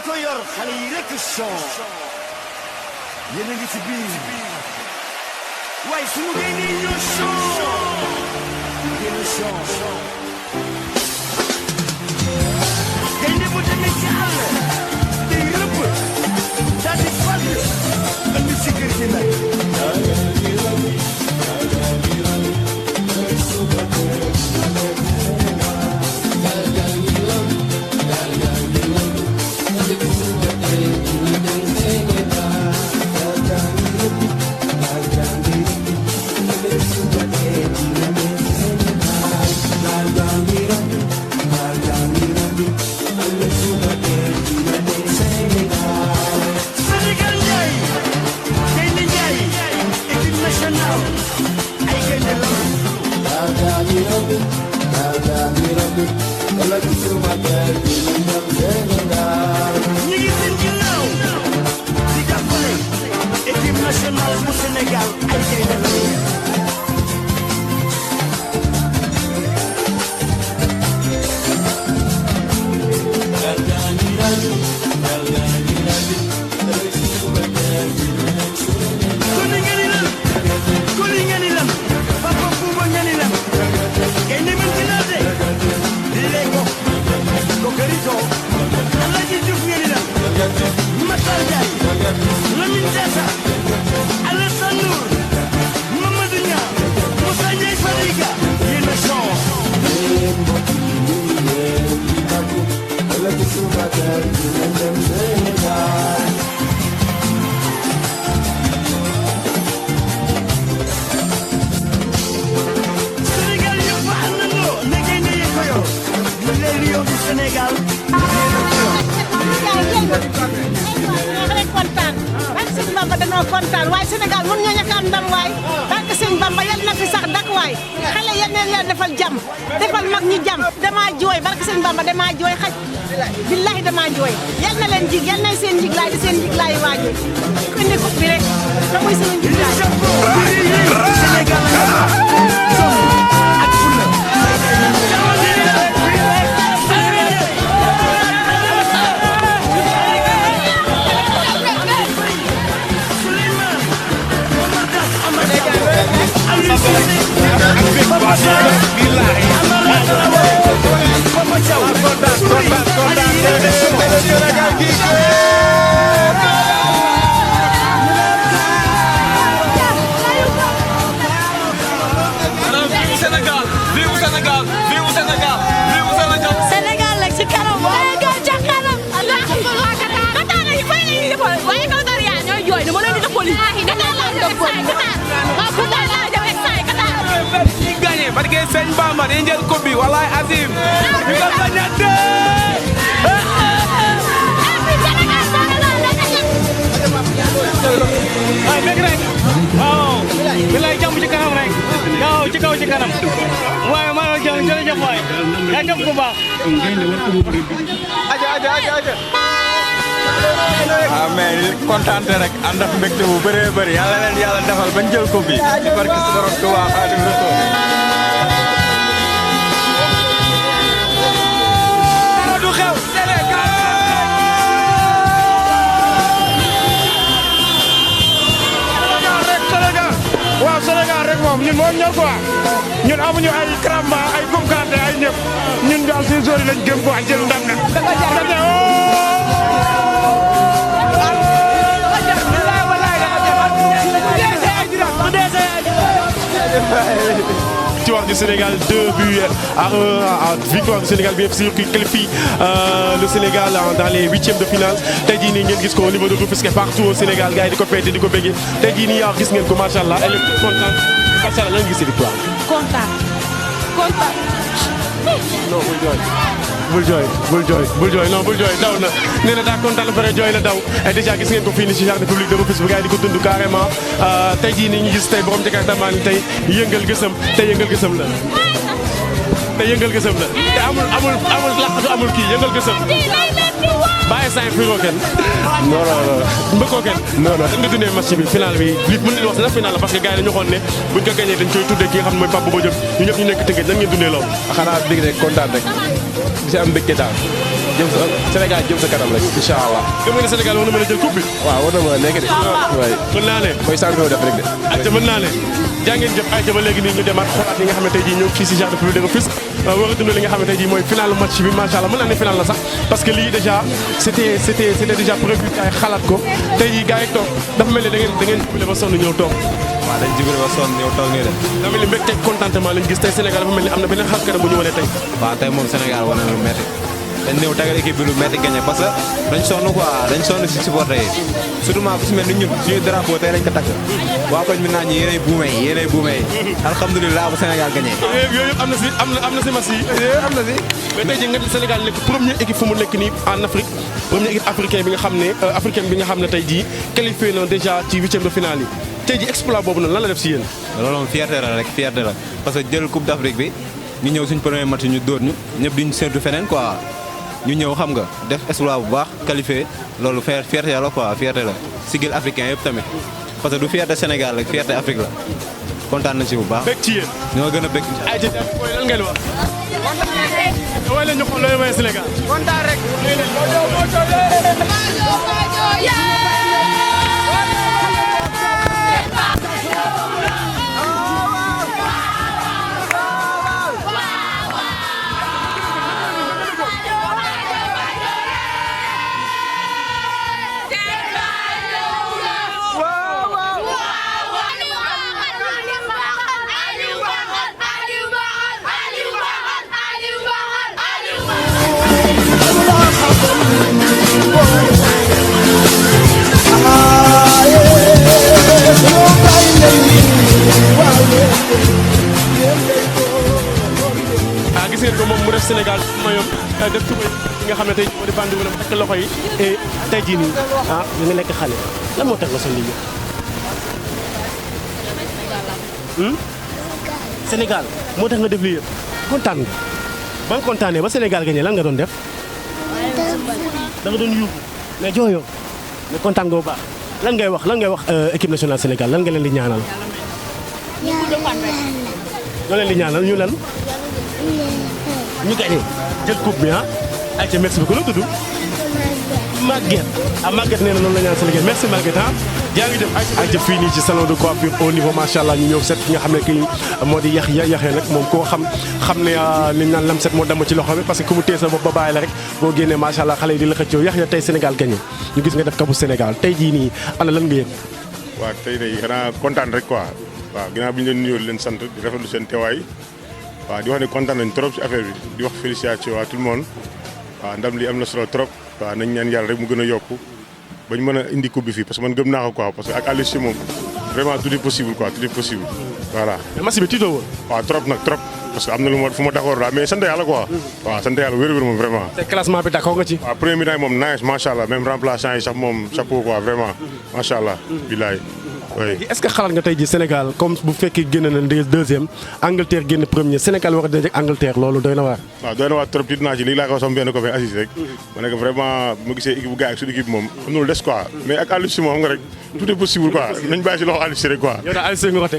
ko yor xale yi rek son yéen a ngi ci biir waaye sunu gaynde yi ñoo son ngeen son gaynde bu demee ci àll day rëbb daal di fàll andi sécurité nag kontaan waaye Sénégal mën ñoo ñàkk am ndam waay parce que Sëñ Bamba yal na fi sax dak waay xale yal na leen defal jàmm defal mag ñi jàmm dama jooy barke Sëñ Bamba dama jooy xaj billahi dama jooy yal na leen jig yal na seen jiglaay di seen jiglaay waaju ko indi ko bi rek da muy seen jiglaay Sénégal nag ci kanam waaye gal ca kanam waaye kaw dar yaa ñooy jooy dama leen di def police gagné parce que Sëñ Bamba day jël coupe bi wallahi azim ñu ko bañate ay mek rek waaw bilay jàmm ci kanam rek waaw ci kaw ci kanam waaye ma la jël jërëjëf waay yaa jëm ku baax aja ah mais kontaan rek ànd ak mbégte bu bëree bëri yàlla leen yàlla defal bañ jël ko bi ci barke si borom Tuubaa Xaadimu Rasuul dara du xew Sénégal waaw Sénégal rek moom ñun moom ñor quoi ñun amuñu ay Kramba ay Koukandé ay ñëpp ñun daal si zone yi lañ gëm quoi jël ndam na victoire du Sénégal 2 buts à 1 victoire du Sénégal bien sûr qui qualifie le Sénégal dans les huitièmes de finale tey jii nii ngeen gis ko au niveau de Rufisque partout au Sénégal gars yi di ko féete di ko béggee tey jii nii gis ngeen ko macha allah elle est contente macha allah lan gisee victoire. kontaan. non bul jooy daw na nee na daa kontaan ba pare jooy la daw et déjà gis ngeen ko fii nii ci jardin public de Rufisque bu gars yi di ko dund carrément tey jii nii ñu gis tey borom Jakarta ni tey yëngal gësam te yëngal gësam la te amul laqatu amul kii yëngal gësam bàyyi saa yi firoo kenn non mbëkkoo kenn non nga dundee match bi final bi li mën nañu wax sax final la parce que gars yi dañu waxoon ne buñ ko gagné dañ koy tuddee ki nga xam ne mooy Pape Bouba Diop ñu ñëpp ñu nekk Tëngéej nan ngeen dundee loolu xanaa dégg rek kontaan rek si am mbégte daal jëm sa Sénégal jëm sa kanam rek incha allah. gëm nga ne Sénégal war na mën a jël coupe bi. waaw war na mën a nekk de. waaye mën naa ne. mooy champion def rek de. ayca mën naa ne. jaa ngeen jëf ayca ba léegi nii ñu demaat xoolaat li nga xam ne tey jii ñëw fii si Jardin public de Rufisque war a dund li nga xam ne tey jii mooy final match bi macha allah mën naa ne final la sax parce que lii déjà c'était déjà prévu gars yi xalaat ko tey jii gars yi toog dafa mel ni da ngeen jubile ba sonn ñëw toog. waaw dañ jubile ba sonn ñëw toog nii de. daa mel ni mbégte contentement lañ gis tey Sénégal dafa mel ni am na beneen xar kanam bu ñu wane tey. waaw tey moom Sénégal wane na lu métti dañ ñëw tegal équipe bi lu métti gagné parce que dañ sonn quoi dañ sonn si supporter yi surtout ku si mel ni ñun suñu drapeau tey dañ ko takk waa koñ mi naan ñi yéenay buume yi alhamdulilah bu Sénégal gagné. yooyu yëpp am na si match yi. am na si. mais tey jii nga Sénégal nekk première équipe fu mu nekk nii en Afrique première équipe africaine bi nga xam ne tey jii qualifié na déjà ci huitième de finale yi tey jii exploit boobu noonu lan la def si yéen. loolu moom fierté la rek fierté la parce que jël coupe d'Afrique bi ñu ñëw suñ premier match ñu dóor ñu ñëpp di ñu séntu feneen quoi ñu ñëw xam nga def exploit bu baax qualifié loolu fierté la quoi fierté la sigil africain yëpp tamit parce que du fierté Sénégal rek fierté Afrique la kontaan nañ si bu baax. bëgg ci yéen. ñoo gën a bëgg. ay ca booy lan ngeen wax. waaye la ñu xool looy may Sénégal. kontaan rek. gis ngeen ko moom mu def Sénégal mayoom def tubay yi nga xam ne tey moo di bandi wala takk loxo yi et tey jii nii ñu ngi nekk xale lan moo tax nga sol lii yëpp Sénégal moo tax nga def lii yëpp kontaan nga ba nga kontaanee ba Sénégal gagné lan nga doon def da nga doon yuuxu mais jooyoo mais kontaan nga bu baax lan ngay wax équipe nationale Sénégal lan nga leen di ñaanal nga leen di ñaanal ñu lan ñu gagné jël coupe bi ayca merci beaucoup loo tudd Maguette Maguette nee na noonu la ñaan Sénégal merci Maguette jaa ngi def ayca fii nii ci salon de coiffure au niveau macha allah ñu ñëw set ki nga xam ne kii moo di yaxee nag moom koo xam ne li ñu naan lam set moo damm ci loxo bi parce que ku mu téye sa bopp ba bàyyi la rek boo génnee macha allah xale yi di la xëccoo yax tey Sénégal gagné ñu gis nga def kabu Sénégal tey jii nii ana lan nga yëg. waaw tey day xanaa kontaan rek quoi waaw ginnaaw bi ñu leen nuyoo leen sant di rafetlu seen teewaay waaw di wax ne kontaan nañ trop ci affaire bi di wax félicitations à tout le monde waaw ndam li am na solo trop waaw nañ ñaan yàlla rek mu gën a yokku bañ mën a indi coupe bi fii parce que man gëm naa ko quoi parce que ak Aliou Cissé moom vraiment tout est possible quoi tout est possible voilà. mais match bi tiitoo woon. waaw trop nag trop parce que am na lu ma fu ma d'accord daal mais sant yàlla quoi. waaw sant yàlla wér-wér moom vraiment. te classement bi d'accord nga ci. waaw premier mi-temps moom nice macha allah même remplaçant yi sax moom chapeau quoi vraiment macha allah. bilaay. oui est-ce que xalaat nga tey jii Sénégal comme bu fekkee génn na deuxième Angleterre génn premier Sénégal war a daje ak Angleterre loolu doy na waar. waaw doy na waar trop tiit naa ci léegi laa ko sama benn copain Aziz rek. ma ne ko vraiment bu ma gisee équipe bu gars ak suñu équipe moom am na lu des quoi mais ak Aliou Cissé moom xam nga rek tout est possible quoi nañ bàyyi si loxo Aliou Cissé rek quoi. yow daal Aliou Cissé nga ko teg